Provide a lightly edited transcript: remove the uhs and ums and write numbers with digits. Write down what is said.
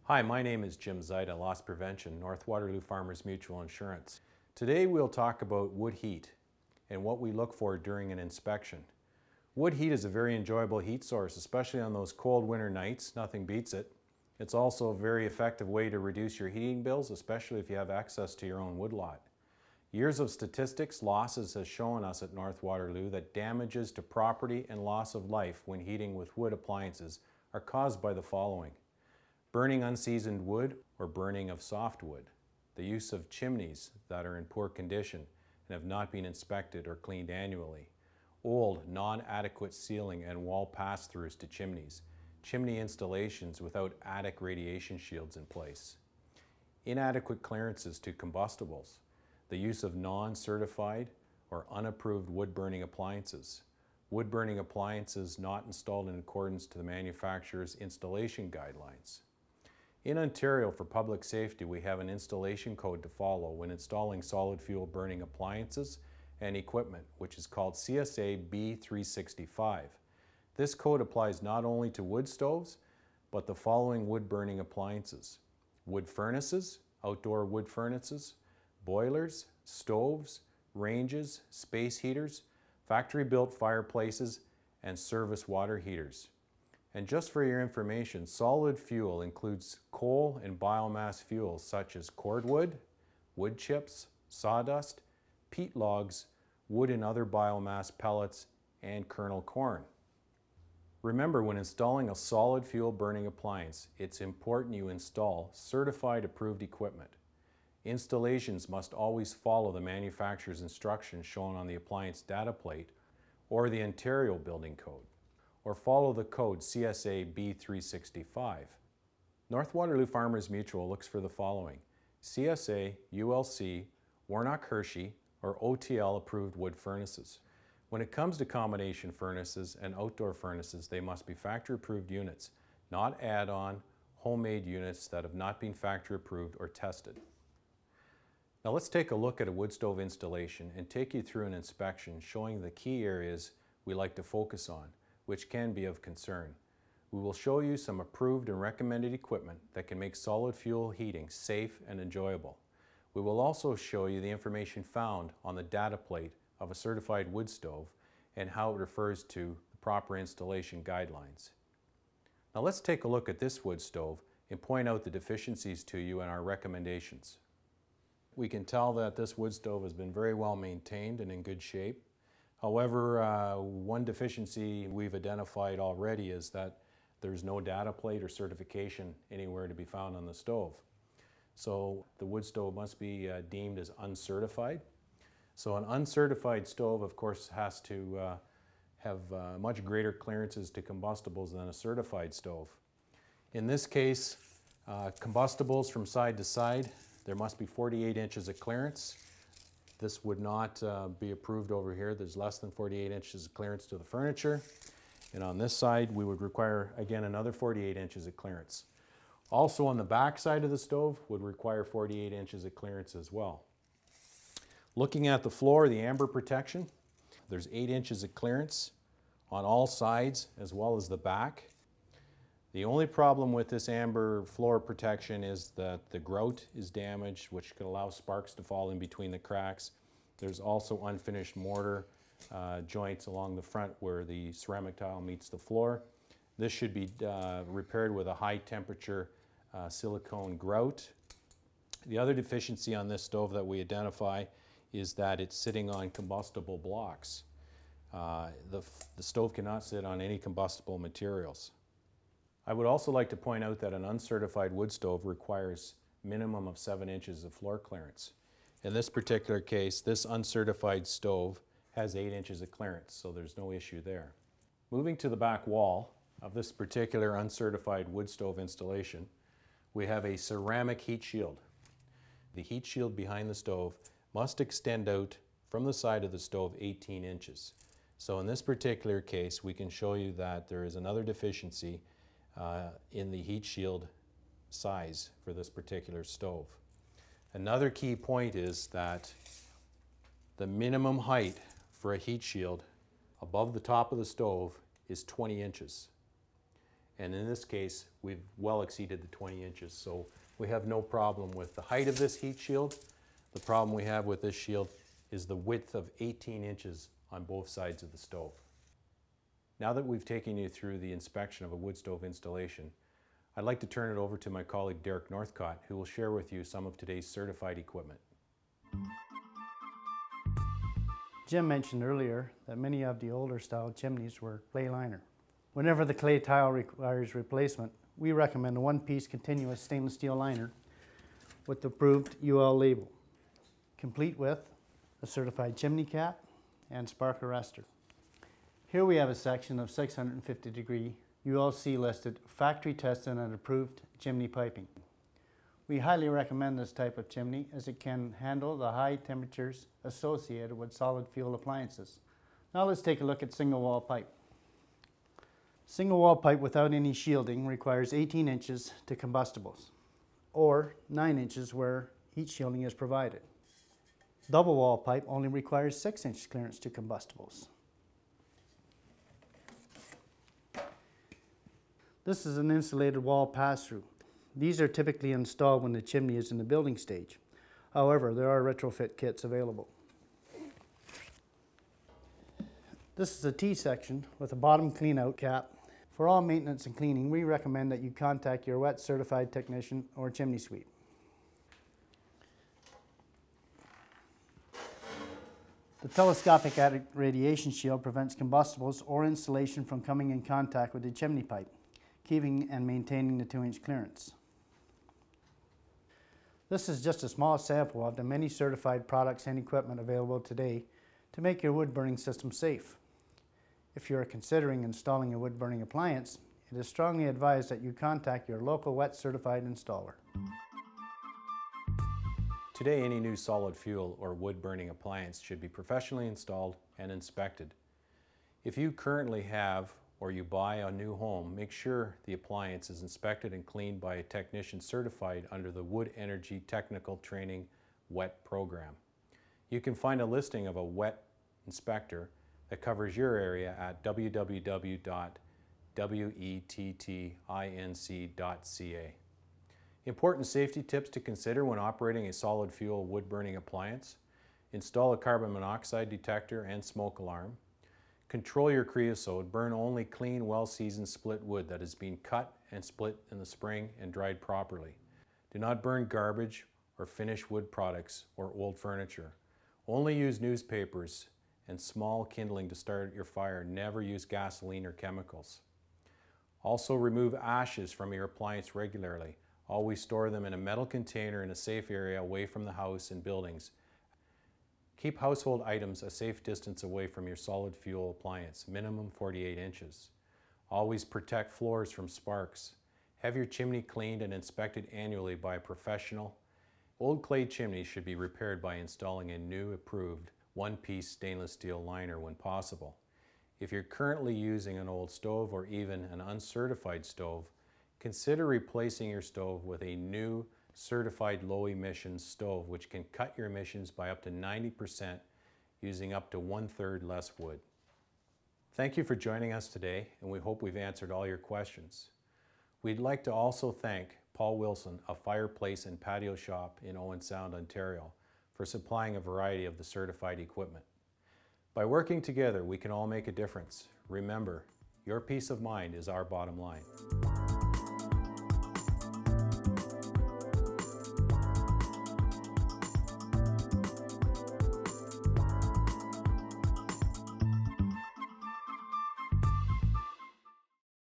Hi, my name is Jim Zaida, Loss Prevention, North Waterloo Farmers Mutual Insurance. Today we'll talk about wood heat and what we look for during an inspection. Wood heat is a very enjoyable heat source, especially on those cold winter nights. Nothing beats it. It's also a very effective way to reduce your heating bills, especially if you have access to your own woodlot. Years of statistics, losses has shown us at North Waterloo that damages to property and loss of life when heating with wood appliances are caused by the following: burning unseasoned wood or burning of softwood, the use of chimneys that are in poor condition and have not been inspected or cleaned annually, old, non-adequate ceiling and wall pass-throughs to chimneys, chimney installations without attic radiation shields in place, inadequate clearances to combustibles, the use of non-certified or unapproved wood-burning appliances, wood-burning appliances not installed in accordance to the manufacturer's installation guidelines. In Ontario, for public safety, we have an installation code to follow when installing solid fuel burning appliances and equipment, which is called CSA B365. This code applies not only to wood stoves, but the following wood burning appliances: wood furnaces, outdoor wood furnaces, boilers, stoves, ranges, space heaters, factory-built fireplaces, and service water heaters. And just for your information, solid fuel includes coal and biomass fuels such as cordwood, wood chips, sawdust, peat logs, wood and other biomass pellets, and kernel corn. Remember, when installing a solid fuel burning appliance, it's important you install certified approved equipment. Installations must always follow the manufacturer's instructions shown on the appliance data plate or the Ontario Building Code, or follow the code CSA B365. North Waterloo Farmers Mutual looks for the following: CSA, ULC, Warnock-Hershey, or OTL approved wood furnaces. When it comes to combination furnaces and outdoor furnaces, they must be factory approved units, not add-on, homemade units that have not been factory approved or tested. Now let's take a look at a wood stove installation and take you through an inspection showing the key areas we like to focus on, which can be of concern. We will show you some approved and recommended equipment that can make solid fuel heating safe and enjoyable. We will also show you the information found on the data plate of a certified wood stove and how it refers to the proper installation guidelines. Now let's take a look at this wood stove and point out the deficiencies to you and our recommendations. We can tell that this wood stove has been very well maintained and in good shape. However, one deficiency we've identified already is that there's no data plate or certification anywhere to be found on the stove. So the wood stove must be deemed as uncertified. So an uncertified stove, of course, has to have much greater clearances to combustibles than a certified stove. In this case, combustibles from side to side, there must be 48 inches of clearance. This would not be approved over here. There's less than 48 inches of clearance to the furniture. And on this side, we would require, again, another 48 inches of clearance. Also on the back side of the stove would require 48 inches of clearance as well. Looking at the floor, the amber protection, there's 8 inches of clearance on all sides as well as the back. The only problem with this amber floor protection is that the grout is damaged, which could allow sparks to fall in between the cracks. There's also unfinished mortar joints along the front where the ceramic tile meets the floor. This should be repaired with a high temperature silicone grout. The other deficiency on this stove that we identify is that it's sitting on combustible blocks. The stove cannot sit on any combustible materials. I would also like to point out that an uncertified wood stove requires minimum of 7 inches of floor clearance. In this particular case, this uncertified stove has 8 inches of clearance, so there's no issue there. Moving to the back wall of this particular uncertified wood stove installation, we have a ceramic heat shield. The heat shield behind the stove must extend out from the side of the stove 18 inches. So in this particular case, we can show you that there is another deficiency in the heat shield size for this particular stove. Another key point is that the minimum height for a heat shield above the top of the stove is 20 inches. And in this case, we've well exceeded the 20 inches. So we have no problem with the height of this heat shield. The problem we have with this shield is the width of 18 inches on both sides of the stove. Now that we've taken you through the inspection of a wood stove installation, I'd like to turn it over to my colleague Derek Northcott, who will share with you some of today's certified equipment. Jim mentioned earlier that many of the older style chimneys were clay liner. Whenever the clay tile requires replacement, we recommend a one-piece continuous stainless steel liner with the approved UL label, complete with a certified chimney cap and spark arrestor. Here we have a section of 650-degree ULC listed, factory tested and approved chimney piping. We highly recommend this type of chimney as it can handle the high temperatures associated with solid fuel appliances. Now let's take a look at single wall pipe. Single wall pipe without any shielding requires 18 inches to combustibles, or 9 inches where heat shielding is provided. Double wall pipe only requires 6-inch clearance to combustibles. This is an insulated wall pass-through. These are typically installed when the chimney is in the building stage. However, there are retrofit kits available. This is a T-section with a bottom clean-out cap. For all maintenance and cleaning, we recommend that you contact your wet certified technician or chimney sweep. The telescopic radiation shield prevents combustibles or insulation from coming in contact with the chimney pipe, keeping and maintaining the 2-inch clearance. This is just a small sample of the many certified products and equipment available today to make your wood burning system safe. If you are considering installing a wood burning appliance, it is strongly advised that you contact your local wet certified installer. Today, any new solid fuel or wood burning appliance should be professionally installed and inspected. If you currently have or you buy a new home, make sure the appliance is inspected and cleaned by a technician certified under the Wood Energy Technical Training WET program. You can find a listing of a WET inspector that covers your area at www.wettinc.ca. Important safety tips to consider when operating a solid fuel wood burning appliance: install a carbon monoxide detector and smoke alarm. Control your creosote. Burn only clean, well-seasoned split wood that has been cut and split in the spring and dried properly. Do not burn garbage or finished wood products or old furniture. Only use newspapers and small kindling to start your fire. Never use gasoline or chemicals. Also, remove ashes from your appliance regularly. Always store them in a metal container in a safe area away from the house and buildings. Keep household items a safe distance away from your solid fuel appliance, minimum 48 inches. Always protect floors from sparks. Have your chimney cleaned and inspected annually by a professional. Old clay chimneys should be repaired by installing a new approved one-piece stainless steel liner when possible. If you're currently using an old stove or even an uncertified stove, consider replacing your stove with a new certified low emissions stove, which can cut your emissions by up to 90% using up to 1/3 less wood. Thank you for joining us today, and we hope we've answered all your questions. We'd like to also thank Paul Wilson, a fireplace and patio shop in Owen Sound, Ontario, for supplying a variety of the certified equipment. By working together, we can all make a difference. Remember, your peace of mind is our bottom line.